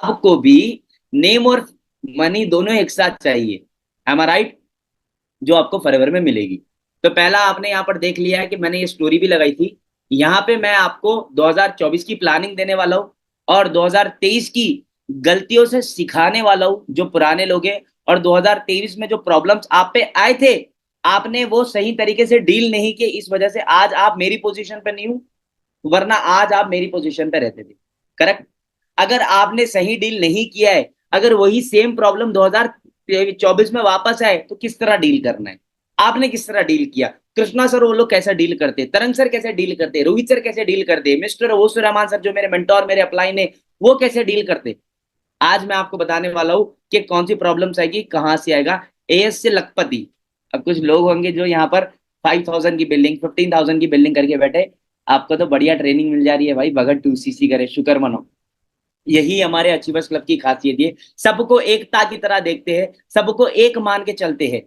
आपको भी नेम और मनी दोनों एक साथ चाहिए, एम आई राइट, जो आपको फॉरएवर में मिलेगी। तो पहला आपने यहाँ पर देख लिया है कि मैंने ये स्टोरी भी लगाई थी। यहाँ पे मैं आपको 2024 की प्लानिंग देने वाला हूँ और 2023 की गलतियों से सिखाने वाला हूँ जो पुराने लोग हैं। और 2023 में जो प्रॉब्लम्स आप पे आए थे, आपने वो सही तरीके से डील नहीं किए, इस वजह से आज आप मेरी पोजीशन पे नहीं हूं, वरना आज आप मेरी पोजीशन पे रहते थे। करेक्ट। अगर आपने सही डील नहीं किया है, अगर वही सेम प्रॉब्लम 2024 में वापस आए, तो किस तरह डील करना है, आपने किस तरह डील किया, कृष्णा सर वो लोग कैसा डील करते, तरंग सर कैसे डील करते, रोहित सर कैसे डील करते, मिस्टर ओसुर रहमान सर जो मेरे मेंटोर मेरे अपलाइन है, वो कैसे डील करते। आज मैं आपको बताने वाला हूं कि कौन सी प्रॉब्लम्स आएगी, कहां से आएगा। एएस से लखपति। अब कुछ लोग होंगे जो यहाँ पर 5,000 की बिल्डिंग 15,000 की बिल्डिंग करके बैठे। आपको तो बढ़िया ट्रेनिंग मिल जा रही है भाई, बगैर 2 सीसी करे, शुक्र मनो। यही हमारे अचीवर्स क्लब की खासियत है, सबको एकता की तरह देखते हैं, सबको एक मान के चलते हैं।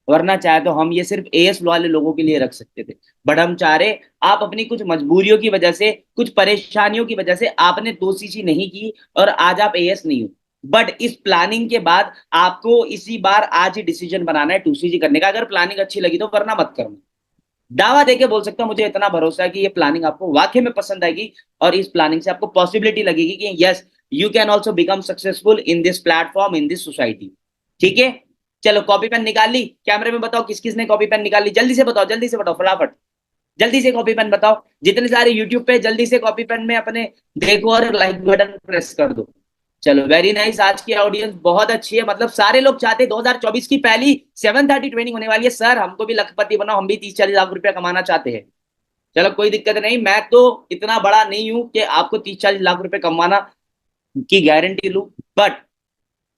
वरना चाहे तो हम ये सिर्फ एएस वाले लोगों के लिए रख सकते थे, बट हम चाह रहे, आप अपनी कुछ मजबूरियों की वजह से, कुछ परेशानियों की वजह से आपने 2 सीसी नहीं की और आज आप एएस नहीं हो। बट इस प्लानिंग के बाद आपको इसी बार आज ही डिसीजन बनाना है 2 सीसी करने का। अगर प्लानिंग अच्छी लगी तो, वरना मत करना। दावा देके बोल सकता हूं, मुझे इतना भरोसा है कि ये प्लानिंग आपको वाकई में पसंद आएगी और इस प्लानिंग से आपको पॉसिबिलिटी लगेगी कि yes, you can also become successful in this platform, in this society. ठीक है। चलो कॉपी पेन निकाल ली, कैमरे में बताओ किस किस ने कॉपी पेन निकाल ली, जल्दी से बताओ, जल्दी से बताओ, फटाफट। जल्दी से कॉपी पेन बताओ, जितने सारे यूट्यूब पे, जल्दी से कॉपी पेन में अपने देखो और लाइक बटन प्रेस कर दो। चलो वेरी नाइस, आज की ऑडियंस बहुत अच्छी है, मतलब सारे लोग चाहते हैं 2024 की पहली 7:30 ट्रेनिंग होने वाली है, सर हमको भी लखपति बनाओ, हम भी 30-40 लाख रुपया कमाना चाहते हैं। चलो कोई दिक्कत नहीं, मैं तो इतना बड़ा नहीं हूं कि आपको 30-40 लाख रुपए कमाना की गारंटी लूं, बट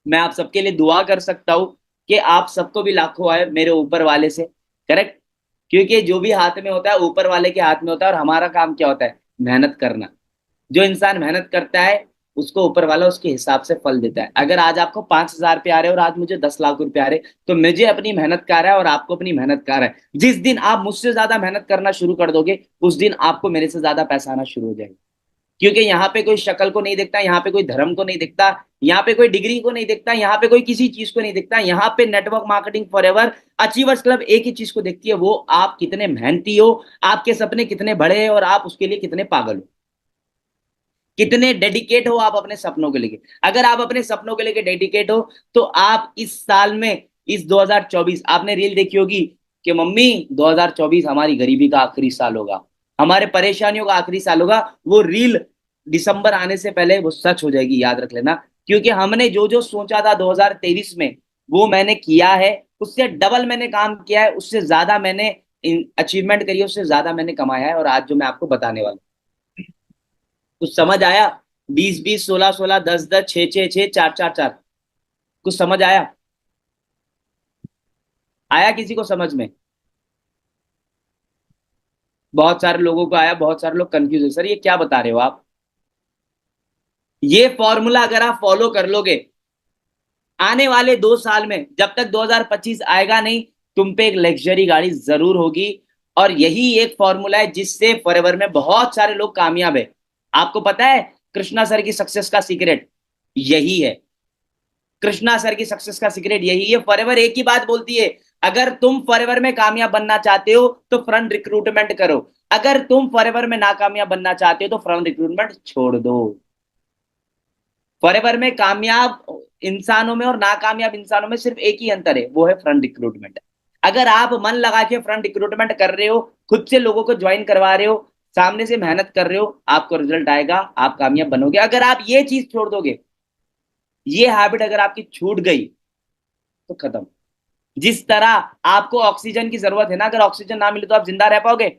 मैं आप सबके लिए दुआ कर सकता हूं कि आप सबको भी लाखों आए मेरे ऊपर वाले से। करेक्ट। क्योंकि जो भी हाथ में होता है ऊपर वाले के हाथ में होता है, और हमारा काम क्या होता है, मेहनत करना। जो इंसान मेहनत करता है उसको ऊपर वाला उसके हिसाब से फल देता है। अगर आज आपको 5,000 रुपये आ रहे और आज मुझे 10 लाख रुपए आ रहे, तो मुझे अपनी मेहनत का आ रहा है और आपको अपनी मेहनत का आ रहा है। जिस दिन आप मुझसे ज्यादा मेहनत करना शुरू कर दोगे, उस दिन आपको मेरे से ज्यादा पैसा आना शुरू हो जाएगा। क्योंकि यहाँ पे कोई शक्ल को नहीं देखता, यहाँ पे कोई धर्म को नहीं देखता, यहाँ पे कोई डिग्री को नहीं देखता, यहाँ पे कोई किसी चीज को नहीं देखता। यहाँ पे network marketing forever achievers club एक ही चीज को देखती है, वो आप कितने मेहनती हो, आपके सपने कितने बड़े हैं और आप उसके लिए कितने पागल हो, कितने डेडिकेट हो आप अपने सपनों के लिए। अगर आप अपने सपनों के लिए डेडिकेट हो, तो आप इस साल में, इस 2024, आपने रील देखी होगी कि मम्मी 2024 हमारी गरीबी का आखिरी साल होगा, हमारे परेशानियों का आखिरी साल होगा। वो रील दिसंबर आने से पहले वो सच हो जाएगी, याद रख लेना। क्योंकि हमने जो जो सोचा था 2023 में, वो मैंने किया है, उससे डबल मैंने काम किया है, उससे ज्यादा मैंने अचीवमेंट करी है, उससे ज्यादा मैंने कमाया है। और आज जो मैं आपको बताने वाला हूं, कुछ समझ आया? 20-20, 16-16, 10-10, 6-6-6, 4-4-4, कुछ समझ आया? आया किसी को समझ में? बहुत सारे लोगों को आया, बहुत सारे लोग कंफ्यूज है, सर ये क्या बता रहे हो आप। ये फॉर्मूला अगर आप फॉलो कर लोगे, आने वाले 2 साल में, जब तक 2025 आएगा नहीं, तुम पे एक लग्जरी गाड़ी जरूर होगी। और यही एक फॉर्मूला है जिससे फॉरएवर में बहुत सारे लोग कामयाब है। आपको पता है कृष्णा सर की सक्सेस का सीक्रेट यही है। कृष्णा सर की सक्सेस का सीक्रेट यही है। फॉरएवर एक ही बात बोलती है, अगर तुम फॉरएवर में कामयाब बनना चाहते हो तो फ्रंट रिक्रूटमेंट करो, अगर तुम फॉरएवर में नाकामयाब बनना चाहते हो तो फ्रंट रिक्रूटमेंट छोड़ दो। फॉरएवर में कामयाब इंसानों में और नाकामयाब इंसानों में सिर्फ एक ही अंतर है, वो है फ्रंट रिक्रूटमेंट। अगर आप मन लगा के फ्रंट रिक्रूटमेंट कर रहे हो, खुद से लोगों को ज्वाइन करवा रहे हो, सामने से मेहनत कर रहे हो, आपको रिजल्ट आएगा, आप कामयाब बनोगे। अगर आप ये चीज छोड़ दोगे, ये हैबिट अगर आपकी छूट गई, तो खत्म। जिस तरह आपको ऑक्सीजन की जरूरत है ना, अगर ऑक्सीजन ना मिले तो आप जिंदा रह पाओगे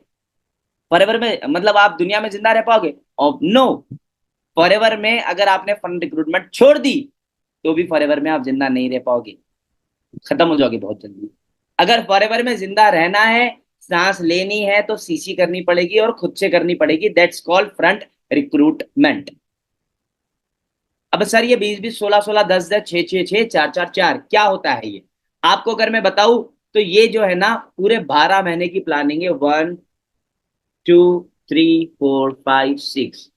फॉरएवर में, मतलब आप दुनिया में जिंदा रह पाओगे? नो। फॉरएवर में अगर आपने फन रिक्रूटमेंट छोड़ दी, तो भी फॉरएवर में आप जिंदा नहीं रह पाओगे, खत्म हो जाओगे बहुत जल्दी। अगर फॉरएवर में जिंदा रहना है, सांस लेनी है, तो सीसी करनी पड़ेगी और खुद से करनी पड़ेगी, दैट्स कॉल्ड फ्रंट रिक्रूटमेंट। अब सर ये 20-20, 16-16, 10-10, 6-6-6, 4-4-4 क्या होता है ये, आपको अगर मैं बताऊं, तो ये जो है ना पूरे 12 महीने की प्लानिंग है। 1, 2, 3, 4, 5, 6,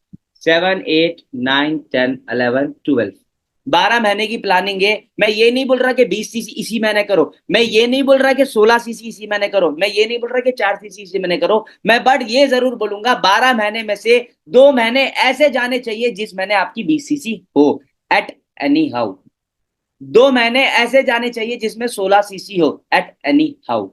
7, 8, 9, 10, 11, 12, 12 महीने की प्लानिंग है। मैं ये नहीं बोल रहा कि 20 सीसी इसी महीने करो, मैं ये नहीं बोल रहा कि 16 सीसी इसी महीने करो, मैं ये नहीं बोल रहा कि 4 सीसी इसी महीने करो। मैं बट ये जरूर बोलूंगा 12 महीने में से 2 महीने ऐसे जाने चाहिए जिस महीने आपकी 20 सीसी हो एट एनी हाउ। 2 महीने ऐसे जाने चाहिए जिसमें 16 सीसी हो एट एनी हाउ।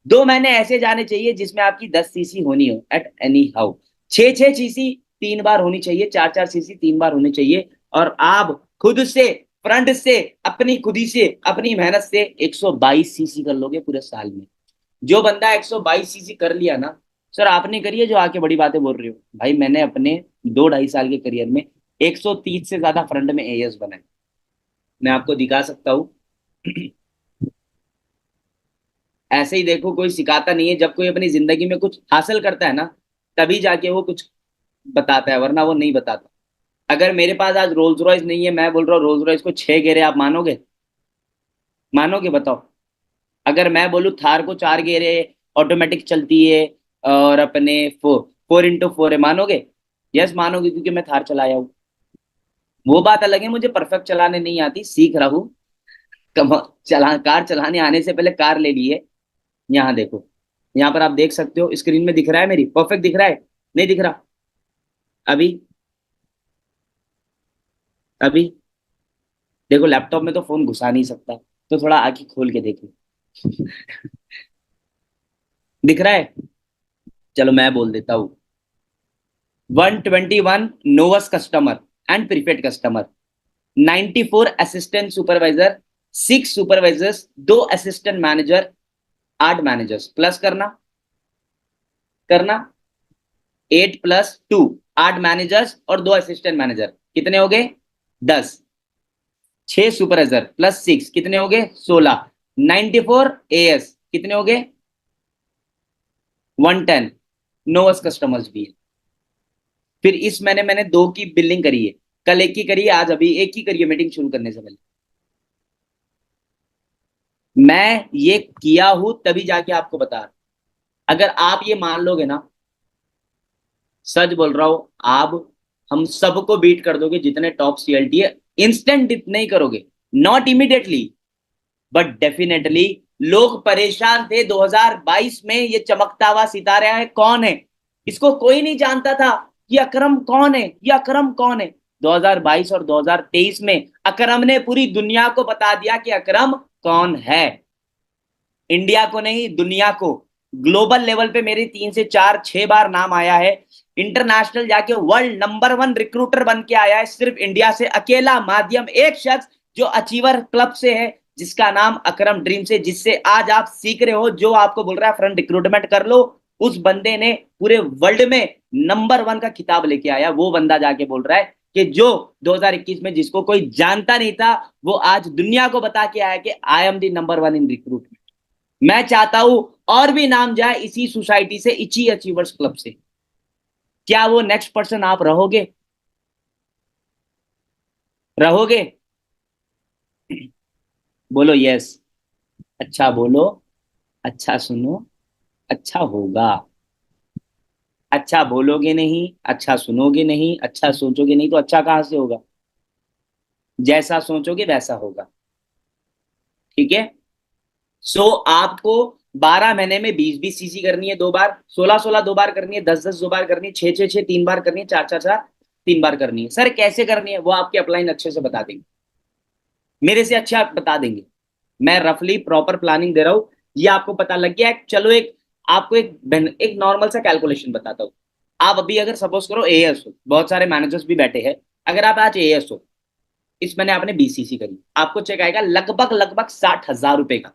2 महीने ऐसे जाने चाहिए जिसमें आपकी 10 सीसी होनी हो एट एनी हाउ। 6 6 सीसी 3 बार होनी चाहिए, 4 4 सीसी 3 बार होनी चाहिए। और आप खुद से, फ्रंट से, अपनी खुदी से, अपनी मेहनत से 122 सीसी कर लोगे पूरे साल में। जो बंदा 122 सीसी कर लिया ना, सर आपने करी है जो आके बड़ी बातें बोल रहे हो, भाई मैंने अपने 2 ढाई साल के करियर में 130 से ज्यादा फ्रंट में एएस बनाए। मैं आपको दिखा सकता हूँ। ऐसे ही देखो, कोई सिखाता नहीं है, जब कोई अपनी जिंदगी में कुछ हासिल करता है ना, तभी जाके वो कुछ बताता है, वरना वो नहीं बताता। अगर मेरे पास आज रोल्स रॉयस नहीं है, मैं बोल रहा हूँ रोल्स रॉयस को 6 गेरे, आप मानोगे? मानोगे बताओ? अगर मैं बोलूँ थार को 4 गेरे, ऑटोमेटिक चलती है, और अपने 4x4 है, मानोगे? यस मानोगे, क्योंकि मैं थार चलाया हूँ। वो बात अलग है, मुझे परफेक्ट चलाने नहीं आती, सीख रहा हूँ। कम चला, कार चलाने आने से पहले कार ले ली है। यहाँ देखो, यहाँ पर आप देख सकते हो, स्क्रीन में दिख रहा है, मेरी परफेक्ट दिख रहा है? नहीं दिख रहा? अभी, अभी देखो, लैपटॉप में तो फोन घुसा नहीं सकता, तो थोड़ा आंखें खोल के देखो। दिख रहा है? चलो मैं बोल देता हूँ। 121 novice customer and prepaid customer, 94 assistant supervisor, 6 supervisors, 2 assistant manager, 8 managers, plus करना, करना 8 + 2, 8 मैनेजर्स और 2 असिस्टेंट मैनेजर, कितने हो गए? 10। 6 सुपरवाइजर प्लस 6 कितने हो गए? 16। 94 एएस कितने हो गए? 110। नोवस कस्टमर्स भी है। फिर इस महीने मैंने 2 की बिलिंग करी है, कल 1 की करी है, आज अभी 1 की करी है मीटिंग शुरू करने से पहले। मैं ये किया हूं तभी जाके आपको बता रहा हूं। अगर आप ये मान लोगे ना, सच बोल रहा हूं, आप हम सबको बीट कर दोगे जितने टॉप सीएलटी है। इंस्टेंट नहीं करोगे, नॉट इमीडिएटली, बट डेफिनेटली। लोग परेशान थे 2022 में, ये चमकता हुआ सितारा है कौन है, इसको कोई नहीं जानता था। ये अकरम कौन है, ये अकरम कौन है? 2022 और 2023 में अकरम ने पूरी दुनिया को बता दिया कि अकरम कौन है। इंडिया को नहीं, दुनिया को। ग्लोबल लेवल पे मेरे 3 से 4 6 बार नाम आया है। इंटरनेशनल जाके वर्ल्ड नंबर 1 रिक्रूटर बन के आया है, सिर्फ इंडिया से अकेला माध्यम, एक शख्स जो अचीवर क्लब से है, जिसका नाम अकरम ड्रीम से, जिससे आज आप सीख रहे हो, जो आपको बोल रहा है फ्रंट रिक्रूटमेंट कर लो, उस बंदे ने पूरे वर्ल्ड में नंबर 1 का खिताब लेके आया। वो बंदा जाके बोल रहा है कि जो 2021 में जिसको कोई जानता नहीं था, वो आज दुनिया को बता के आया कि I am the number 1 in recruitment. मैं चाहता हूं और भी नाम जाए इसी सोसाइटी से, इची अचीवर्स क्लब से। क्या वो नेक्स्ट पर्सन आप रहोगे? रहोगे? बोलो यस। अच्छा बोलो, अच्छा सुनो, अच्छा होगा। अच्छा बोलोगे नहीं, अच्छा सुनोगे नहीं, अच्छा सोचोगे नहीं, तो अच्छा कहां से होगा? जैसा सोचोगे वैसा होगा। ठीक है? सो आपको 12 महीने में 20 20 सीसी करनी है 2 बार, 16 16 2 बार करनी है, 10 10 2 बार करनी है, 6 6 6 3 बार करनी है, 4 4 4 3 बार करनी है। सर कैसे करनी है, वो आपके अपलाइन अच्छे से बता देंगे, मेरे से अच्छा बता देंगे। मैं रफली प्रॉपर प्लानिंग दे रहा हूं, ये आपको पता लग गया है। चलो एक आपको एक नॉर्मल सा कैलकुलेशन बताता हूँ। आप अभी अगर सपोज करो एएस हो, बहुत सारे मैनेजर्स भी बैठे हैं, अगर आप आज एएस हो, इस महीने आपने बीसीसी करी, आपको चेक आएगा लगभग लगभग 60,000 रुपए का।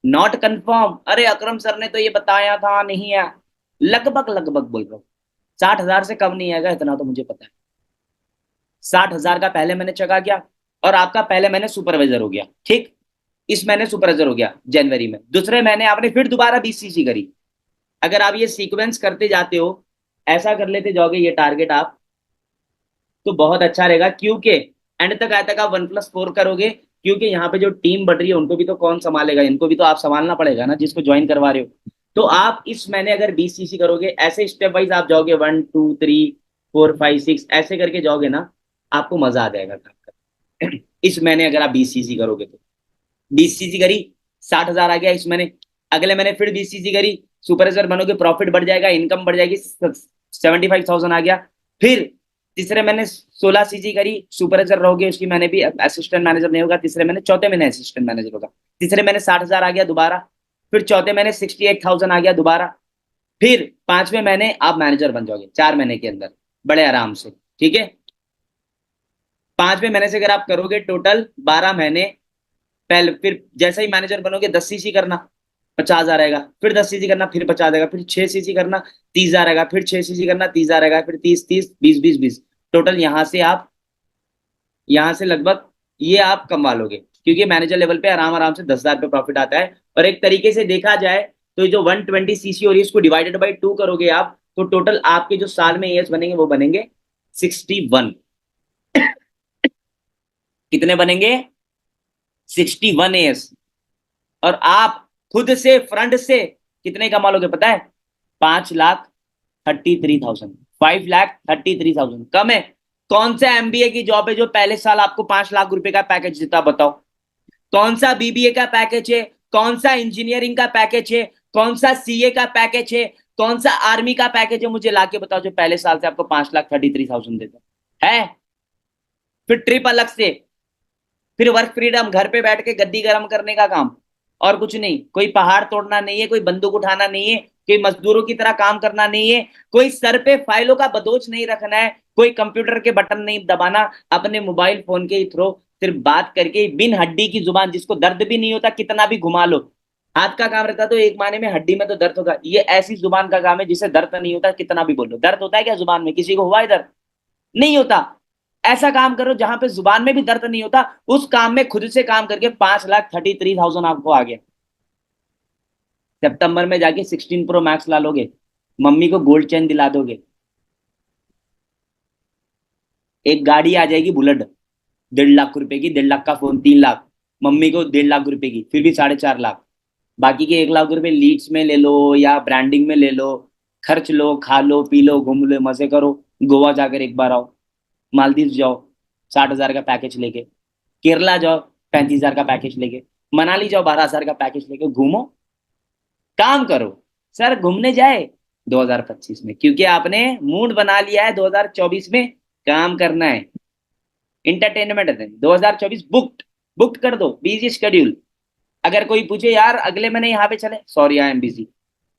नॉट कंफर्म, अरे अकरम सर ने तो ये बताया था, नहीं है, लगभग लगभग बोल रहा हूँ। 60,000 से कम नहीं आएगा, इतना तो मुझे पता है। 60,000 का पहले मैंने चेक किया, और आपका पहले महीने सुपरवाइजर हो गया, ठीक। इस महीने सुपरवाइजर हो गया जनवरी में, दूसरे महीने आपने फिर दोबारा बीसीसी करी। अगर आप ये सीक्वेंस करते जाते हो, ऐसा कर लेते जाओगे ये टारगेट आप, तो बहुत अच्छा रहेगा। क्योंकि एंड तक आए तक आप 1+4 करोगे, क्योंकि यहाँ पे जो टीम बढ़ रही है उनको भी तो कौन संभालेगा, इनको भी तो आप संभालना पड़ेगा ना, जिसको ज्वाइन करवा रहे हो। तो आप इस महीने अगर 20 सीसी करोगे, ऐसे स्टेप वाइज आप जाओगे, 1 2 3 4 5 6 ऐसे करके जाओगे ना, आपको मजा आ जाएगा काम करने। इस महीने अगर आप 20 सीसी करोगे तो 20 सीसी करी, 60,000 आ गया इस महीने। अगले महीने फिर 20 सीसी करी, सुपरवाइजर बनोगे, प्रॉफिट बढ़ जाएगा, इनकम बढ़ जाएगी, 75,000 आ गया। फिर तीसरे महीने 16 सीसी करी, सुपरवाइजर रहोगे, उसकी मैंने भी असिस्टेंट मैनेजर नहीं होगा तीसरे महीने, चौथे महीने असिस्टेंट मैनेजर होगा। तीसरे महीने 60,000 आ गया दोबारा। फिर चौथे महीने 68,000 आ गया दोबारा। फिर पांचवें महीने आप मैनेजर बन जाओगे 4 महीने के अंदर, बड़े आराम से। ठीक है, पांचवें महीने से अगर आप करोगे टोटल 12 महीने, पहले फिर जैसे ही मैनेजर बनोगे 10 सीसी करना, 50,000 आएगा। फिर 10 सीसी करना, फिर 50 आएगा। फिर 6 सीसी करना, 30,000 आएगा। फिर 6 सीसी करना, 30,000 आएगा। फिर 30, 30, 20, 20, 20, टोटल यहाँ से लगभग ये आप कमा लोगे, क्योंकि मैनेजर लेवल पे आराम आराम से 10,000 पे प्रॉफिट आता है। और एक तरीके से देखा जाए तो ये जो 120 सीसी हो रही है, इसको डिवाइडेड बाई 2 करोगे आप, तो टोटल आपके जो साल में एएस बनेंगे वो बनेंगे 61। कितने बनेंगे? 61 एएस। और आप खुद से फ्रंट से कितने कमा लोगे पता है? 5,33,000, 5,33,000। कम है? कौन सा एमबीए की जॉब है जो पहले साल आपको 5 लाख रुपए का पैकेज देता, बताओ? कौन सा बीबीए का पैकेज है? कौन सा इंजीनियरिंग का पैकेज है? कौन सा सीए का पैकेज है? कौन सा आर्मी का पैकेज है? मुझे लाके बताओ जो पहले साल से आपको 5,33,000 देता है। फिर ट्रिप अलग से, फिर वर्क फ्रीडम, घर पे बैठ के गद्दी गर्म करने का काम, और कुछ नहीं। कोई पहाड़ तोड़ना नहीं है, कोई बंदूक उठाना नहीं है, कोई मजदूरों की तरह काम करना नहीं है, कोई सर पे फाइलों का बदोच नहीं रखना है, कोई कंप्यूटर के बटन नहीं दबाना, अपने मोबाइल फोन के थ्रू सिर्फ बात करके, बिन हड्डी की जुबान, जिसको दर्द भी नहीं होता कितना भी घुमा लो। हाथ का काम रहता तो एक माने में, हड्डी में तो दर्द होगा। ये ऐसी जुबान का काम है जिसे दर्द नहीं होता, कितना भी बोलो। दर्द होता है क्या जुबान में? किसी को हुआ है दर्द? नहीं होता। ऐसा काम करो जहां पे जुबान में भी दर्द नहीं होता, उस काम में खुद से काम करके 5,33,000 आपको आ गया। सितंबर में जाके 16 प्रो मैक्स ला लोगे, मम्मी को गोल्ड चेन दिला दोगे, एक गाड़ी आ जाएगी बुलेट, 1.5 लाख रुपए की, 1.5 लाख का फोन, 3 लाख, मम्मी को 1.5 लाख रुपए की, फिर भी 4.5 लाख। बाकी के 1 लाख रुपए लीड्स में ले लो या ब्रांडिंग में ले लो, खर्च लो, खा लो, पी लो, घूम लो, मजे करो। गोवा जाकर एक बार आओ, मालदीव जाओ 60,000 का पैकेज लेके, केरला जाओ 35,000 का पैकेज लेके, मनाली जाओ 12,000 का पैकेज लेके, घूमो, काम करो। सर घूमने जाए 2025 में, क्योंकि आपने मूड बना लिया है 2024 में काम करना है, इंटरटेनमेंट है। 2024 बुक्ड, बुक कर दो, बिजी शेड्यूल। अगर कोई पूछे यार अगले महीने यहाँ पे चले, सॉरी आई एम बिजी।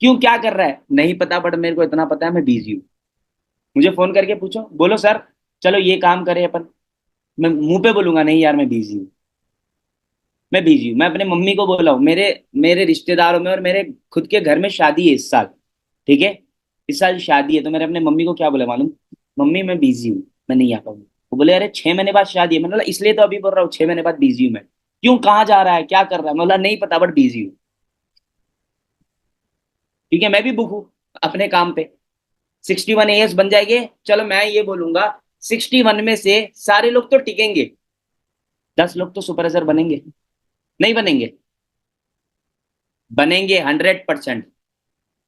क्यों, क्या कर रहा है? नहीं पता, बट मेरे को इतना पता है मैं बिजी हूँ। मुझे फोन करके पूछो, बोलो सर चलो ये काम करें अपन, मैं मुंह पे बोलूंगा नहीं यार मैं बिजी हूँ, मैं बिजी हूँ। मैं अपने मम्मी को बोला हूँ, मेरे मेरे रिश्तेदारों में और मेरे खुद के घर में शादी है इस साल, ठीक है, इस साल शादी है, तो मैंने अपने मम्मी को क्या बोला मालूम? मम्मी मैं बिजी हूँ, मैं नहीं आ पाऊंगी। वो बोले अरे 6 महीने बाद शादी है। मैंने बोला इसलिए तो अभी बोल रहा हूँ 6 महीने बाद बिजी हूँ मैं। क्यों, कहाँ जा रहा है, क्या कर रहा है? मैं बोला नहीं पता बट बिजी हूँ, ठीक है, मैं भी बुक हूँ अपने काम पे। 61 एएस बन जाएंगे, चलो मैं ये बोलूंगा 61 में से सारे लोग तो टिकेंगे, 10 लोग तो सुपरवाइजर बनेंगे। नहीं बनेंगे? बनेंगे 100%।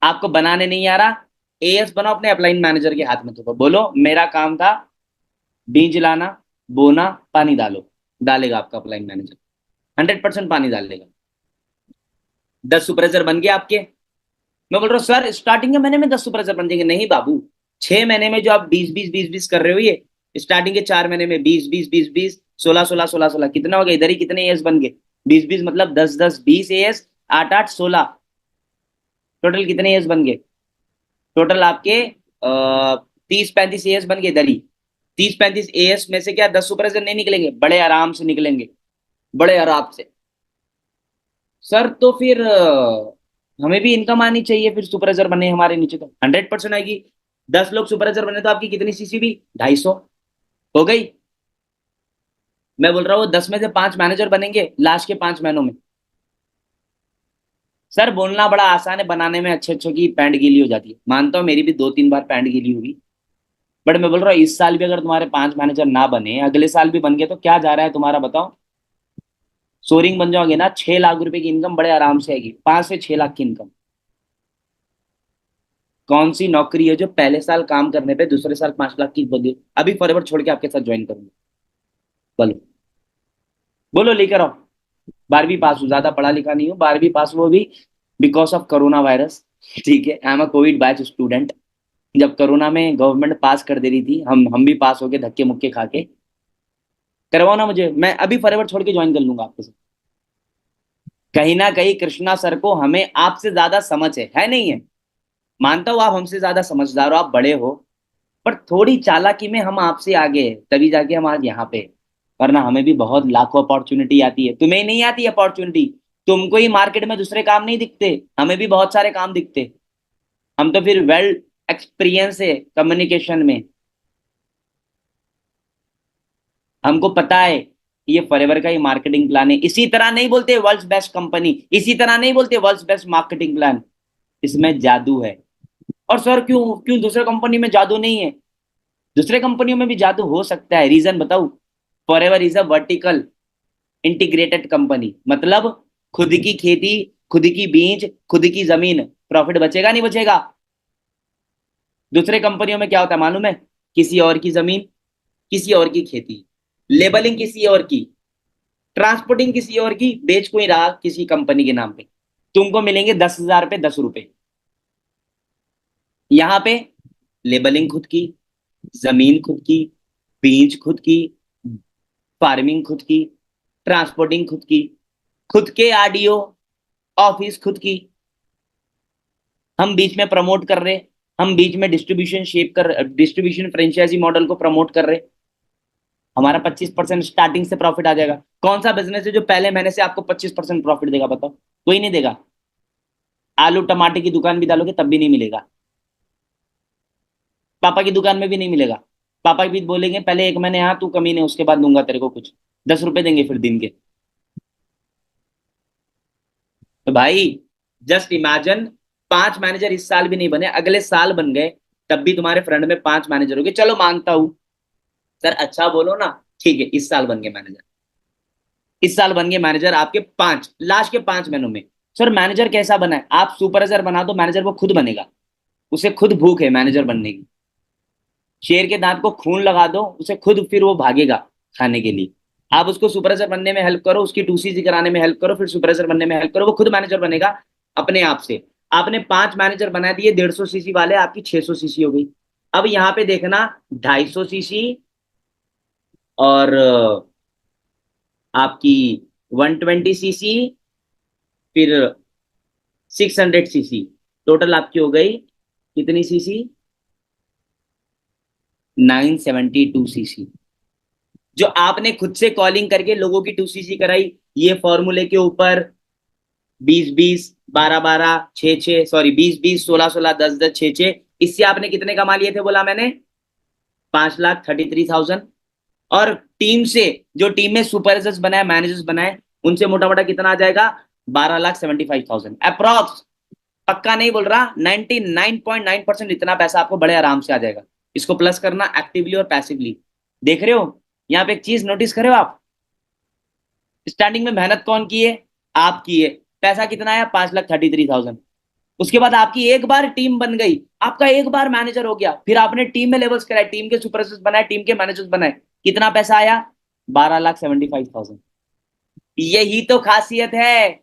आपको बनाने नहीं आ रहा, एएस बनाओ, अपने अपलाइन मैनेजर के हाथ में तो बोलो मेरा काम था बीज लाना, बोना, पानी डालो, डालेगा आपका अपलाइन मैनेजर, 100% पानी डालेगा। 10 सुपरवाइजर बन गए आपके। मैं बोल रहा हूँ सर स्टार्टिंग के महीने में 10 सुपरवाइजर बन जाएंगे, नहीं बाबू, 6 महीने में जो आप 20, 20, 20, 20 कर रहे हो, ये स्टार्टिंग के 4 महीने में 20, 20, 20, 20, 16, 16, 16, 16, कितना हो गया? इधर ही कितने एएस बन गए? 20, 20 मतलब 10, 10, 20 एएस, 8, 8, 16, टोटल कितने एएस बन गए? टोटल आपके 30, 35 एएस बन गए इधर ही। 30, 35 एएस में से क्या 10 सुपरवाइजर नहीं निकलेंगे? बड़े आराम से निकलेंगे, बड़े आराम से। सर तो फिर हमें भी इनकम आनी चाहिए, फिर सुपरवाइजर बने हमारे नीचे तो 100% आएगी। 10 लोग सुपरवाइजर बने तो आपकी कितनी सीसी भी? 250 हो गई। मैं बोल रहा हूँ 10 में से 5 मैनेजर बनेंगे लास्ट के 5 महीनों में। सर बोलना बड़ा आसान है, बनाने में अच्छे अच्छे की पैंट गीली हो जाती है, मानता हूँ मेरी भी 2, 3 बार पैंट गीली हुई। बट मैं बोल रहा हूँ इस साल भी अगर तुम्हारे 5 मैनेजर ना बने, अगले साल भी बन गए, तो क्या जा रहा है तुम्हारा बताओ? सोरिंग बन जाओगे ना, 6 लाख रुपए की इनकम बड़े आराम से आएगी, 5 से 6 लाख की इनकम। कौन सी नौकरी है जो पहले साल काम करने पे दूसरे साल 5 लाख की बदले? अभी फॉरएवर छोड़ के आपके साथ ज्वाइन करूंगा, बोलो। बोलो लेकर आओ। 12वीं पास हूँ, ज्यादा पढ़ा लिखा नहीं हूँ, 12वीं पास, वो भी बिकॉज ऑफ कोरोना वायरस। ठीक है, I am a Covid batch student. जब कोरोना में गवर्नमेंट पास कर दे रही थी, हम भी पास हो गए धक्के मुक्के खा के। करवाओ ना मुझे, मैं अभी फॉरएवर छोड़ के ज्वाइन कर लूंगा आपके साथ। कहीं ना कहीं कृष्णा सर को हमें आपसे ज्यादा समझ है नहीं है? मानता हूं आप हमसे ज्यादा समझदार हो, आप बड़े हो, पर थोड़ी चालाकी में हम आपसे आगे हैं, तभी जाके हम आज यहाँ पे हैं। वरना हमें भी बहुत लाखों अपॉर्चुनिटी आती है, तुम्हें नहीं आती अपॉर्चुनिटी। तुमको ही मार्केट में दूसरे काम नहीं दिखते, हमें भी बहुत सारे काम दिखते। हम तो फिर वेल एक्सपीरियंस है कम्युनिकेशन में। हमको पता है कि ये फॉरएवर का ही मार्केटिंग प्लान है। इसी तरह नहीं बोलते वर्ल्ड्स बेस्ट कंपनी, इसी तरह नहीं बोलते वर्ल्ड्स बेस्ट मार्केटिंग प्लान। इसमें जादू है। और सर क्यों क्यों दूसरे कंपनी में जादू नहीं है? दूसरे कंपनियों में भी जादू हो सकता है, रीजन बताऊं? Forever is a vertical integrated company, मतलब खुद की खेती, खुद की बीज, खुद की जमीन, प्रॉफिट बचेगा नहीं बचेगा? दूसरे कंपनियों में क्या होता है मालूम है? किसी और की जमीन, किसी और की खेती, लेबलिंग किसी और की, ट्रांसपोर्टिंग किसी और की, बेच कोई रहा किसी कंपनी के नाम पे। तुमको मिलेंगे 10,000 पे 10 रुपए। यहाँ पे लेबलिंग खुद की, जमीन खुद की, बीज खुद की, फार्मिंग खुद की, ट्रांसपोर्टिंग खुद की, खुद के आरडीओ, ऑफिस खुद की। हम बीच में प्रमोट कर रहे, हम बीच में डिस्ट्रीब्यूशन फ्रेंचाइजी मॉडल को प्रमोट कर रहे। हमारा 25% स्टार्टिंग से प्रॉफिट आ जाएगा। कौन सा बिजनेस है जो पहले महीने से आपको 25% प्रॉफिट देगा, बताओ? कोई नहीं देगा। आलू टमाटर की दुकान भी डालोगे तब भी नहीं मिलेगा। पापा की दुकान में भी नहीं मिलेगा। पापा भी बोलेंगे पहले 1 महीने यहाँ तू कमीने, उसके बाद दूंगा तेरे को कुछ, 10 रुपए देंगे फिर दिन के। तो भाई जस्ट इमेजिन, 5 मैनेजर इस साल भी नहीं बने, अगले साल बन गए, तब भी तुम्हारे फ्रंट में 5 मैनेजर हो गए। चलो मानता हूं सर, अच्छा बोलो ना, ठीक है, इस साल बन गए मैनेजर। इस साल बन गए मैनेजर आपके 5, लास्ट के 5 महीनों में। सर मैनेजर कैसा बना है? आप सुपरवाइजर बना दो मैनेजर, वो खुद बनेगा। उसे खुद भूख है मैनेजर बनने की। शेर के दांत को खून लगा दो, उसे खुद फिर वो भागेगा खाने के लिए। आप उसको सुपरवाइजर बनने में हेल्प करो, उसकी 2CC कराने में हेल्प करो, फिर सुपरवाइजर बनने में हेल्प करो, वो खुद मैनेजर बनेगा अपने आप से। आपने 5 मैनेजर बना दिए, 150 सीसी वाले, आपकी 600 सीसी हो गई। अब यहाँ पे देखना, 250 सीसी और आपकी 120 सीसी, फिर 600 सीसी, टोटल आपकी हो गई कितनी सीसी? 972 सीसी। जो आपने खुद से कॉलिंग करके लोगों की 2CC कराई, ये फॉर्मूले के ऊपर 20-20, 12-12, 6-6, सॉरी 20-20, 16-16, 10-10, 6-6, इससे आपने कितने कमा लिए थे बोला मैंने? 5,33,000। और टीम से, जो टीम में सुपरवाइजर्स बनाए, मैनेजर्स बनाए, उनसे मोटा मोटा कितना आ जाएगा? 12,75,000 अप्रॉक्स। पक्का नहीं बोल रहा, 99.9% इतना पैसा आपको बड़े आराम से आ जाएगा। इसको प्लस करना एक्टिवली और पैसिवली। देख रहे हो? यहाँ पे एक चीज नोटिस करे हो आप? स्टार्टिंग में मेहनत कौन की है? आप की है। पैसा कितना आया? 5,33,000। उसके बाद आपकी एक बार टीम बन गई, आपका एक बार मैनेजर हो गया, फिर आपने टीम में लेवल्स कराए, टीम के सुपरवाइजर्स बनाए, टीम के मैनेजर्स बनाए, कितना पैसा आया? 12,75,000। यही तो खासियत है,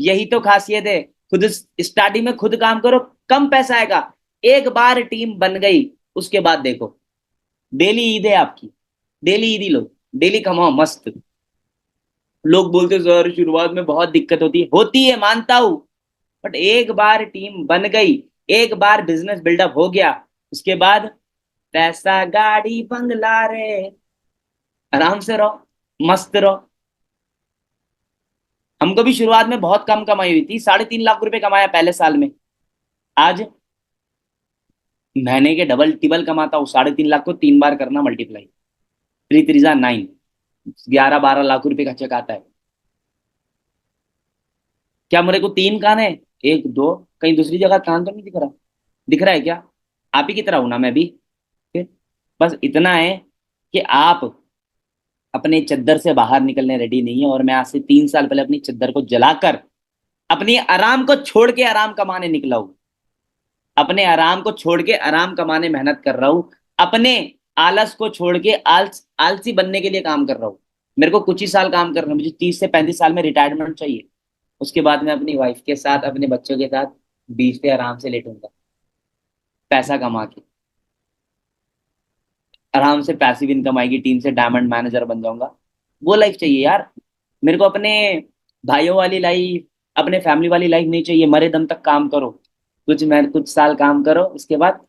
यही तो खासियत है। खुद स्टार्टिंग में खुद काम करो, कम पैसा आएगा। एक बार टीम बन गई, उसके बाद देखो, डेली ईद है आपकी, डेली ईद ही लो, डेली कमाओ मस्त। लोग बोलते सर शुरुआत में बहुत दिक्कत होती है मानता हूं, बट एक बार टीम बन गई, एक बार बिजनेस बिल्डअप हो गया, उसके बाद पैसा गाड़ी बंगला रे, आराम से रहो, मस्त रहो। हमको भी शुरुआत में बहुत कम कमाई हुई थी, 3.5 लाख रुपए कमाया पहले साल में। आज महीने के डबल टिबल कमाता हूँ। 3.5 लाख को 3 बार करना मल्टीप्लाई, 3 3 9, 11-12 लाख रुपए का चेक आता है। क्या मेरे को 3 कान है? एक दो, कहीं दूसरी जगह कान तो नहीं दिख रहा? दिख रहा है क्या? आप ही की तरह हूं ना मैं भी। फिर बस इतना है कि आप अपने चद्दर से बाहर निकलने रेडी नहीं है, और मैं आज से 3 साल पहले अपनी चद्दर को जलाकर अपनी आराम को छोड़ के आराम कमाने निकला हूं। अपने आराम को छोड़ के आराम कमाने मेहनत कर रहा हूं। अपने आलस को छोड़ के आलसी बनने के लिए काम कर रहा हूं। मेरे को कुछ ही साल काम करना, मुझे 30 से 35 साल में रिटायरमेंट चाहिए। उसके बाद मैं अपनी वाइफ के साथ, अपने बच्चों के साथ बीच पे आराम से लेटूंगा, पैसा कमा के। आराम से पैसिव इनकम आएगी, टीम से डायमंड मैनेजर बन जाऊंगा। वो लाइफ चाहिए यार मेरे को। अपने भाइयों वाली लाइफ, अपने फैमिली वाली लाइफ नहीं चाहिए। मरे दम तक काम करो, कुछ साल काम करो, उसके बाद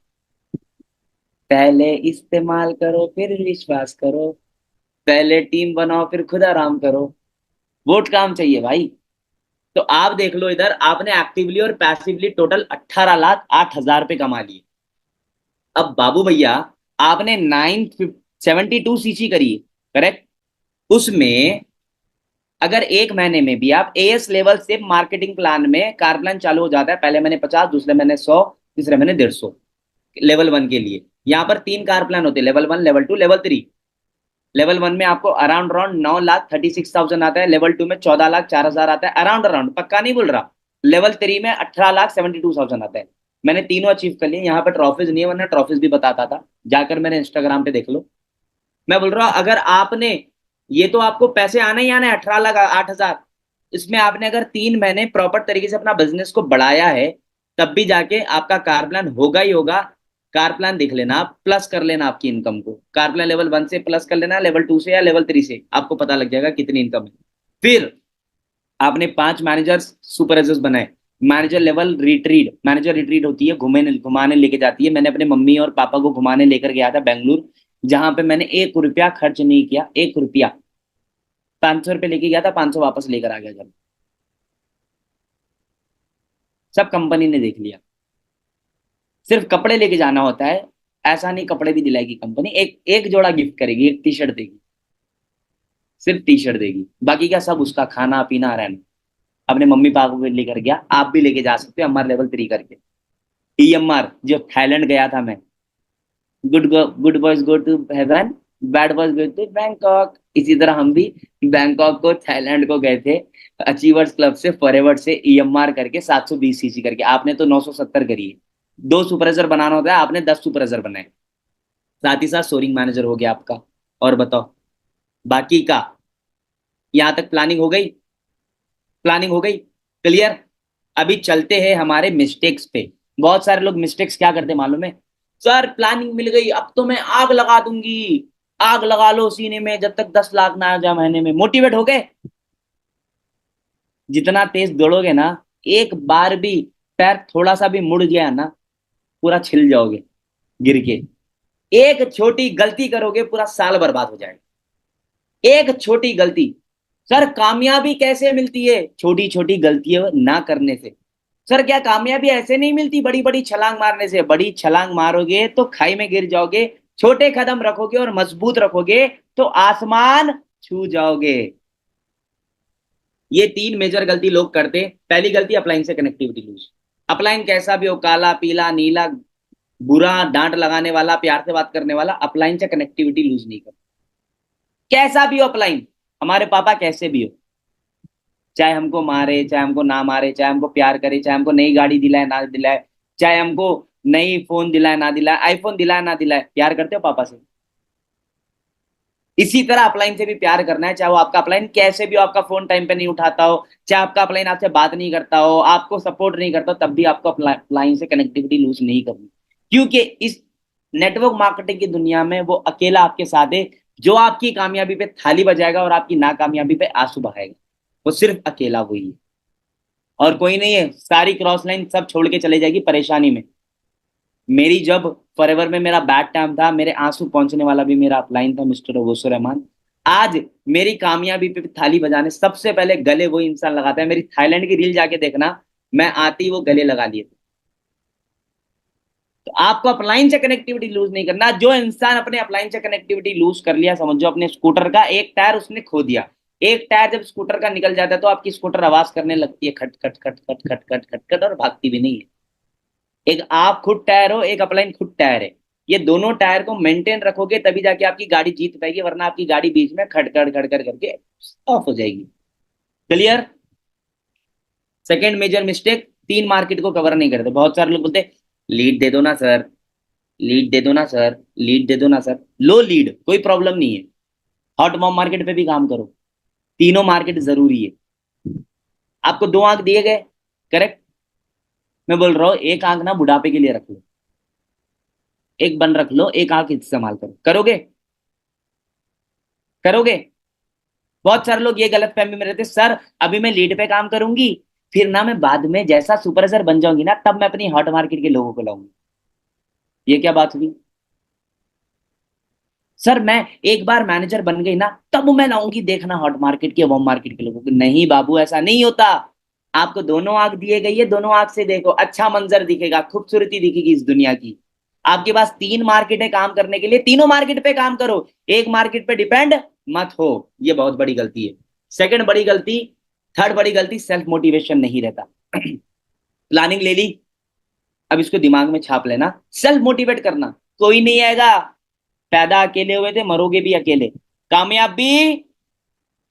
पहले इस्तेमाल करो फिर विश्वास करो, पहले टीम बनाओ फिर खुद आराम करो। वो काम चाहिए भाई। तो आप देख लो, इधर आपने एक्टिवली और पैसिवली टोटल 18,08,000 रुपये कमा लिए। अब बाबू भैया, आपने 972 सीसी करी, करेक्ट? उसमें अगर एक महीने में भी आप एएस लेवल से मार्केटिंग प्लान में, कार प्लान चालू हो जाता है, पहले मैंने 50, दूसरे मैंने 100, तीसरे मैंने 150, लेवल 1 के लिए। यहाँ पर 3 कार प्लान होते हैं, लेवल 1, लेवल 2, लेवल 3। लेवल 1 में आपको अराउंड अराउंड 9,36,000 आता है, लेवल 2 में 14,04,000 आता है, अराउंड अराउंड, पक्का नहीं बोल रहा। लेवल 3 में 18,72,000 आता है। मैंने तीनों अचीव कर लिए। यहाँ पर ट्रॉफीज नहीं है, वरना ट्रॉफीज भी बताता था, जाकर मैंने इंस्टाग्राम पे देख लो। मैं बोल रहा हूँ, अगर आपने, ये तो आपको पैसे आने ही आने 18,08,000, इसमें आपने अगर 3 महीने प्रॉपर तरीके से अपना बिजनेस को बढ़ाया है, तब भी जाके आपका कार प्लान होगा ही होगा। कार प्लान देख लेना आप, प्लस कर लेना आपकी इनकम को। कार प्लान लेवल 1 से प्लस कर लेना, लेवल 2 से या लेवल 3 से, आपको पता लग जाएगा कितनी इनकम है। फिर आपने 5 मैनेजर्स सुपरवाइजर्स बनाए। मैनेजर रिट्रीट होती है, घुमाने लेके जाती है। मैंने अपने मम्मी और पापा को घुमाने लेकर गया था बेंगलुरु, जहां पे मैंने 1 रुपया खर्च नहीं किया, 1 रुपया। 500 रुपये लेके गया था, 500 वापस लेकर आ गया घर। सब कंपनी ने देख लिया। सिर्फ कपड़े लेके जाना होता है, ऐसा नहीं, कपड़े भी दिलाएगी कंपनी। एक एक जोड़ा गिफ्ट करेगी, एक टी शर्ट देगी, सिर्फ टी शर्ट देगी, बाकी क्या सब उसका, खाना पीना रहना। अपने मम्मी पापा को लेकर गया, आप भी लेके जा सकते हो एमआर लेवल 3 करके। ईएमआर, जो थाईलैंड गया था मैं, good boys go to heaven, bad boys go to Bangkok. इसी तरह हम भी बैंकॉक को, थाईलैंड को गए थे, अचीवर्स क्लब से, फॉरएवर्ड से, ईएमआर करके 720 सीसी करके। आपने तो 970 करी है। 2 सुपरवाइजर बनाना होता है, आपने 10 सुपरवाइजर बनाए। साथ ही साथ सोरिंग मैनेजर हो गया आपका। और बताओ बाकी का। यहां तक प्लानिंग हो गई? प्लानिंग हो गई, क्लियर? अभी चलते हैं हमारे मिस्टेक्स पे। बहुत सारे लोग मिस्टेक्स क्या करते हैं मालूम है? सर प्लानिंग मिल गई, अब तो मैं आग लगा दूंगी। आग लगा लो सीने में, जब तक 10 लाख ना आ जाए महीने में। मोटिवेट हो गए? जितना तेज दौड़ोगे ना, एक बार भी पैर थोड़ा सा भी मुड़ गया ना, पूरा छिल जाओगे गिर के। एक छोटी गलती करोगे, पूरा साल बर्बाद हो जाएगा। एक छोटी गलती। सर कामयाबी कैसे मिलती है? छोटी छोटी गलतियां ना करने से। सर क्या कामयाबी ऐसे नहीं मिलती बड़ी बड़ी छलांग मारने से? बड़ी छलांग मारोगे तो खाई में गिर जाओगे, छोटे कदम रखोगे और मजबूत रखोगे तो आसमान छू जाओगे। ये 3 मेजर गलती लोग करते। पहली गलती, अपलाइन से कनेक्टिविटी लूज। अपलाइन कैसा भी हो, काला पीला नीला, बुरा, डांट लगाने वाला, प्यार से बात करने वाला, अपलाइन से कनेक्टिविटी लूज नहीं कर। कैसा भी हो अपलाइन, हमारे पापा कैसे भी हो, चाहे हमको मारे, चाहे हमको ना मारे, चाहे हमको प्यार करे, चाहे हमको नई गाड़ी दिलाए ना दिलाए, चाहे हमको नई फोन दिलाए ना दिलाए, आईफोन दिलाए ना दिलाए, प्यार करते हो पापा से। इसी तरह अपलाइन से भी प्यार करना है, चाहे वो आपका अपलाइन कैसे भी हो, आपका फोन टाइम पे नहीं उठाता हो, चाहे आपका अपलाइन आपसे बात नहीं करता हो, आपको सपोर्ट नहीं करता हो, तब भी आपको अपलाइन से कनेक्टिविटी लूज नहीं करनी। क्योंकि इस नेटवर्क मार्केटिंग की दुनिया में वो अकेला आपके साथ है, जो आपकी कामयाबी पे थाली बजाएगा और आपकी नाकामयाबी पे आंसू बहाएगा। वो सिर्फ अकेला वही है, और कोई नहीं है। सारी क्रॉस लाइन सब छोड़ के चले जाएगी परेशानी में। मेरी जब फॉरएवर में मेरा बैड टाइम था, मेरे आंसू पहुंचने वाला भी मेरा अपलाइन था, मिस्टर ओगोसो रहमान। आज मेरी कामयाबी पे थाली बजाने सबसे पहले गले वो इंसान लगाता है। मेरी थाईलैंड की रील जाके देखना, मैं आती ही वो गले लगा लिए थे। तो आपको अपलाइन से कनेक्टिविटी लूज नहीं करना। जो इंसान अपने अपलाइन से कनेक्टिविटी लूज कर लिया, समझो अपने स्कूटर का एक टायर उसने खो दिया। एक टायर जब स्कूटर का निकल जाता है तो आपकी स्कूटर आवाज करने लगती है, खट खट खट खट खट खट खट खट, और भागती भी नहीं है। एक आप खुद टायर हो, एक अपलाइन खुद टायर है। ये दोनों टायर को मेंटेन रखोगे तभी जाके आपकी गाड़ी जीत पाएगी, वरना आपकी गाड़ी बीच में खड़खड़ खड़खड़ करके ऑफ हो जाएगी। Clear? Second major mistake, 3 market को कवर नहीं करते। बहुत सारे लोग बोलते लीड दे दो ना सर, लीड दे दो ना सर, लीड दे दो ना सर। लो लीड, कोई प्रॉब्लम नहीं है। हॉट मॉम मार्केट पे भी काम करो, तीनों मार्केट जरूरी है। आपको दो आंख दिए गए, करेक्ट। मैं बोल रहा हूँ एक आंख ना बुढ़ापे के लिए रख लो, एक बन रख लो, एक आंख इस्तेमाल करो, करोगे? करोगे? बहुत सारे लोग ये गलत फहमी में रहते, सर अभी मैं लीड पे काम करूंगी, फिर ना मैं बाद में जैसा सुपरवाइजर बन जाऊंगी ना तब मैं अपनी हॉट मार्केट के लोगों को लाऊंगी। ये क्या बात हुई? सर मैं एक बार मैनेजर बन गई ना तब मैं लाऊंगी देखना हॉट मार्केट के वॉम मार्केट के लोगों को। नहीं बाबू, ऐसा नहीं होता। आपको दोनों आंख दिए गई है, दोनों आंख से देखो, अच्छा मंजर दिखेगा, खूबसूरती दिखेगी इस दुनिया की। आपके पास तीन मार्केट है काम करने के लिए, तीनों मार्केट पे काम करो, एक मार्केट पे डिपेंड मत हो। ये बहुत बड़ी गलती है। सेकंड बड़ी गलती, थर्ड बड़ी गलती, सेल्फ मोटिवेशन नहीं रहता। प्लानिंग ले ली, अब इसको दिमाग में छाप लेना, सेल्फ मोटिवेट करना। कोई नहीं आएगा, पैदा अकेले हुए थे, मरोगे भी अकेले, कामयाब भी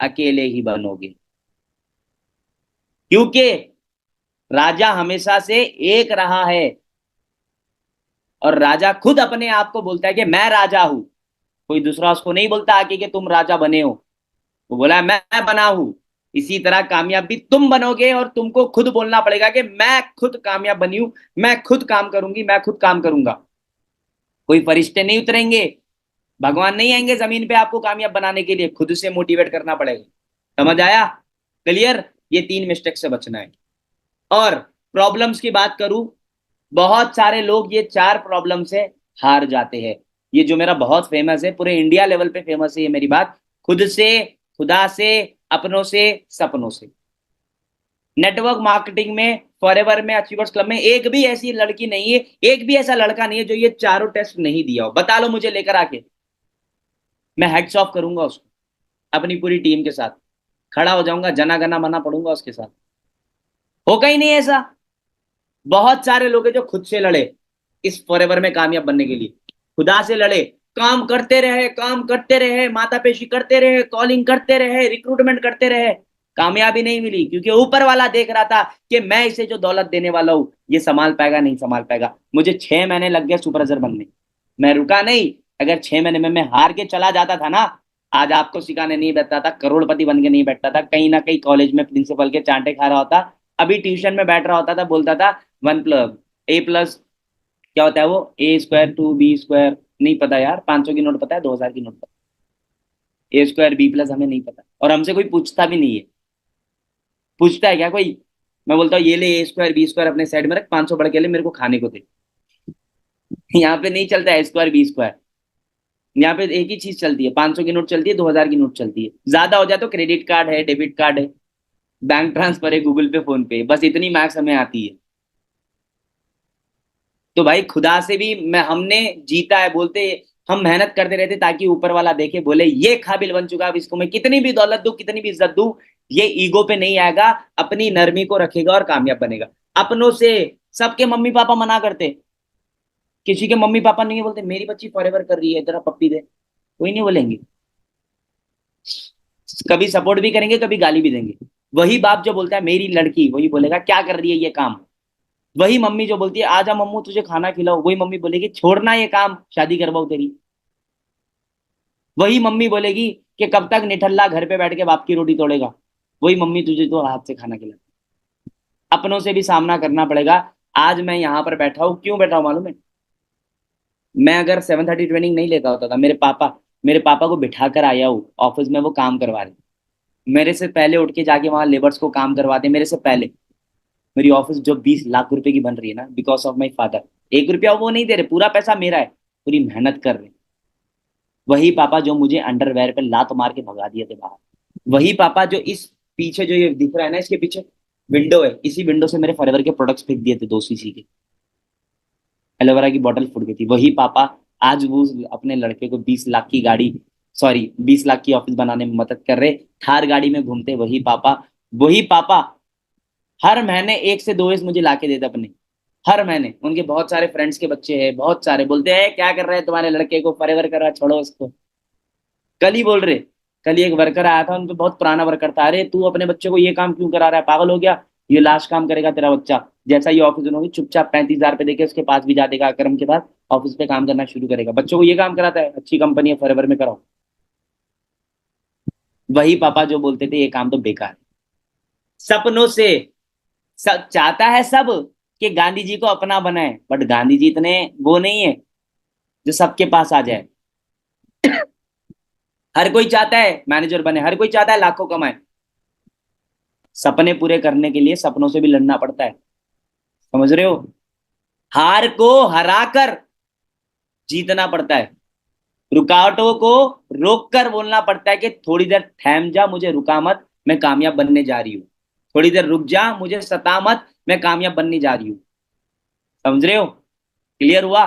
अकेले ही बनोगे। क्योंकि राजा हमेशा से एक रहा है, और राजा खुद अपने आप को बोलता है कि मैं राजा हूं। कोई दूसरा उसको नहीं बोलता आके कि तुम राजा बने हो, वो बोला मैं बना हूं। इसी तरह कामयाब भी तुम बनोगे, और तुमको खुद बोलना पड़ेगा कि मैं खुद कामयाब बनी हूं, मैं खुद काम करूंगी, मैं खुद काम करूंगा। कोई फरिश्ते नहीं उतरेंगे, भगवान नहीं आएंगे जमीन पे आपको कामयाब बनाने के लिए, खुद से मोटिवेट करना पड़ेगा। समझ आया? क्लियर? ये तीन मिस्टेक से बचना है। और प्रॉब्लम्स की बात करूं, बहुत सारे लोग ये चार प्रॉब्लम से हार जाते हैं। ये जो मेरा बहुत फेमस है, पूरे इंडिया लेवल पे फेमस है ये मेरी बात, खुद से, खुदा से, अपनों से, सपनों से। नेटवर्क मार्केटिंग में, फॉरएवर में, अचीवर्स क्लब में एक भी ऐसी लड़की नहीं है, एक भी ऐसा लड़का नहीं है जो ये चारों टेस्ट नहीं दिया हो। बता लो मुझे लेकर आके, मैं हेड्स ऑफ करूंगा उसको, अपनी पूरी टीम के साथ खड़ा हो जाऊंगा, जना गना मना पढ़ूंगा उसके साथ। होगा ही नहीं ऐसा। बहुत सारे लोग हैं जो खुद से लड़े इस फॉरएवर में कामयाब बनने के लिए, खुदा से लड़े, काम करते रहे, काम करते रहे, मातापेशी करते रहे, कॉलिंग करते रहे, रिक्रूटमेंट करते रहे, कामयाबी नहीं मिली, क्योंकि ऊपर वाला देख रहा था कि मैं इसे जो दौलत देने वाला हूं ये संभाल पाएगा नहीं संभाल पाएगा। मुझे 6 महीने लग गए सुपरवाइजर बनने, मैं रुका नहीं। अगर 6 महीने में मैं हार के चला जाता था ना, आज आपको सिखाने नहीं बैठता था, करोड़पति बन के नहीं बैठता था, कहीं ना कहीं कॉलेज में प्रिंसिपल के चांटे खा रहा होता। अभी ट्यूशन में बैठ रहा होता था, बोलता था 1 प्लस ए प्लस, क्या होता है वो, ए स्क्वायर टू बी स्क्वायर, नहीं पता यार, 500 की नोट पता है, 2000 की नोट पता है, ए स्क्वायर बी प्लस हमें नहीं पता, और हमसे कोई पूछता भी नहीं है। पूछता है क्या कोई? मैं बोलता हूँ ये ले ए स्क्वायर बी स्क्वायर अपने साइड में रख, 500 बढ़ के ले, मेरे को खाने को दे। यहाँ पे नहीं चलता है स्क्वायर बी स्क्वायर, यहाँ पे एक ही चीज चलती है, 500 की नोट चलती है, 2000 की नोट चलती है, ज्यादा हो जाए तो क्रेडिट कार्ड है, डेबिट कार्ड है, बैंक ट्रांसफर है, गूगल पे, फोन पे, बस इतनी मैक्स हमें आती है। तो भाई खुदा से भी मैं हमने जीता है, बोलते हम मेहनत करते रहते ताकि ऊपर वाला देखे, बोले ये काबिल बन चुका, अब इसको मैं कितनी भी दौलत दूं, कितनी भी इज्जत दूं, ये ईगो पे नहीं आएगा, अपनी नरमी को रखेगा और कामयाब बनेगा। अपनों से, सबके मम्मी पापा मना करते, किसी के मम्मी पापा नहीं बोलते मेरी बच्ची फॉरएवर कर रही है जरा पप्पी दे, कोई नहीं बोलेंगे। कभी सपोर्ट भी करेंगे, कभी गाली भी देंगे। वही बाप जो बोलता है मेरी लड़की, वही बोलेगा क्या कर रही है ये काम। वही मम्मी जो बोलती है आजा मम्मू तुझे खाना खिलाओ, वही मम्मी बोलेगी छोड़ना ये काम, शादी करवाओ तेरी। वही मम्मी बोलेगी कि कब तक निठल्ला घर पे बैठ के बाप की रोटी तोड़ेगा, वही मम्मी तुझे तो हाथ से खाना खिला। अपनों से भी सामना करना पड़ेगा। आज मैं यहाँ पर बैठा हूँ, क्यों बैठा हूँ मालूम है? मैं अगर 7:30 ट्रेनिंग नहीं लेता होता था, मेरे पापा को बिठा कर आया हूँ ऑफिस में, वो काम करवा रहे, मेरे से पहले उठ के जाके वहां लेबर्स को काम करवाते मेरे से पहले। मेरी ऑफिस जो 20 लाख रुपए की बन रही है ना, बिकॉज ऑफ माई फादर। 1 रुपया वो नहीं दे रहे, पूरा पैसा मेरा है, पूरी मेहनत कर रहे। वही पापा जो मुझे अंडरवेयर पे लात मार के भगा दिए थे बाहर, वही पापा जो इस पीछे जो ये दिख रहा है ना, इसके पीछे विंडो है, इसी विंडो से मेरे फॉरएवर के प्रोडक्ट्स फेंक दिए थे 2 सीसी के, एलोवेरा की बोतल फूट गई थी। वही पापा आज वो अपने लड़के को 20 लाख की गाड़ी, सॉरी 20 लाख की ऑफिस बनाने में मदद कर रहे, थार गाड़ी में घूमते वही पापा। वही पापा हर महीने 1 से 2 मुझे लाके देते अपने, हर महीने। उनके बहुत सारे फ्रेंड्स के बच्चे हैं, बहुत सारे, बोलते हैं क्या कर रहे हैं तुम्हारे लड़के को, फॉरएवर कर रहा है, छोड़ो उसको। कल ही बोल रहे, कल ही एक वर्कर आया था, उनपे बहुत पुराना वर्कर था, अरे तू अपने बच्चे को ये काम क्यों करा रहा है, पागल हो गया, ये लास्ट काम करेगा तेरा बच्चा। जैसा ये ऑफिस होगी चुपचाप 35,000 रुपए देके उसके पास भी जा देगा, अकरम के पास, ऑफिस पे काम करना शुरू करेगा, बच्चों को ये काम कराता है, अच्छी कंपनी है फॉरएवर में कराओ। वही पापा जो बोलते थे ये काम तो बेकार है। सपनों से सब चाहता है सब कि गांधी जी को अपना बनाए, बट गांधी जी इतने वो नहीं है जो सबके पास आ जाए। हर कोई चाहता है मैनेजर बने, हर कोई चाहता है लाखों कमाए। सपने पूरे करने के लिए सपनों से भी लड़ना पड़ता है, समझ रहे हो? हार को हराकर जीतना पड़ता है। रुकावटों को रोक कर बोलना पड़ता है कि थोड़ी देर थम जा, मुझे रुका मत, मैं कामयाब बनने जा रही हूँ। थोड़ी देर रुक जा, मुझे सता मत, मैं कामयाब बनने जा रही हूँ। समझ रहे हो? क्लियर हुआ?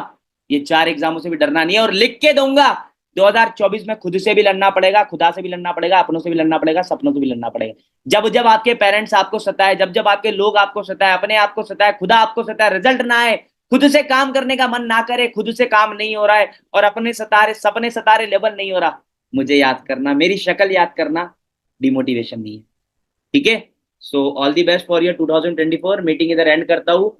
ये चार एग्जामों से भी डरना नहीं है, और लिख के दूंगा 2024 में खुद से भी लड़ना पड़ेगा, खुदा से भी लड़ना पड़ेगा, अपनों से भी लड़ना पड़ेगा, सपनों से भी लड़ना पड़ेगा। जब जब आपके पेरेंट्स आपको सताए, जब जब आपके लोग आपको सताए, अपने आप को सताए, खुदा आपको सताए, रिजल्ट ना आए, खुद से काम करने का मन ना करे, खुद से काम नहीं हो रहा है, और अपने सतारे सपने सतारे लेवल नहीं हो रहा, मुझे याद करना, मेरी शक्ल याद करना। डिमोटिवेशन नहीं है। ठीक है? So all the best for year 2024। Meeting इधर एंड करता हूँ।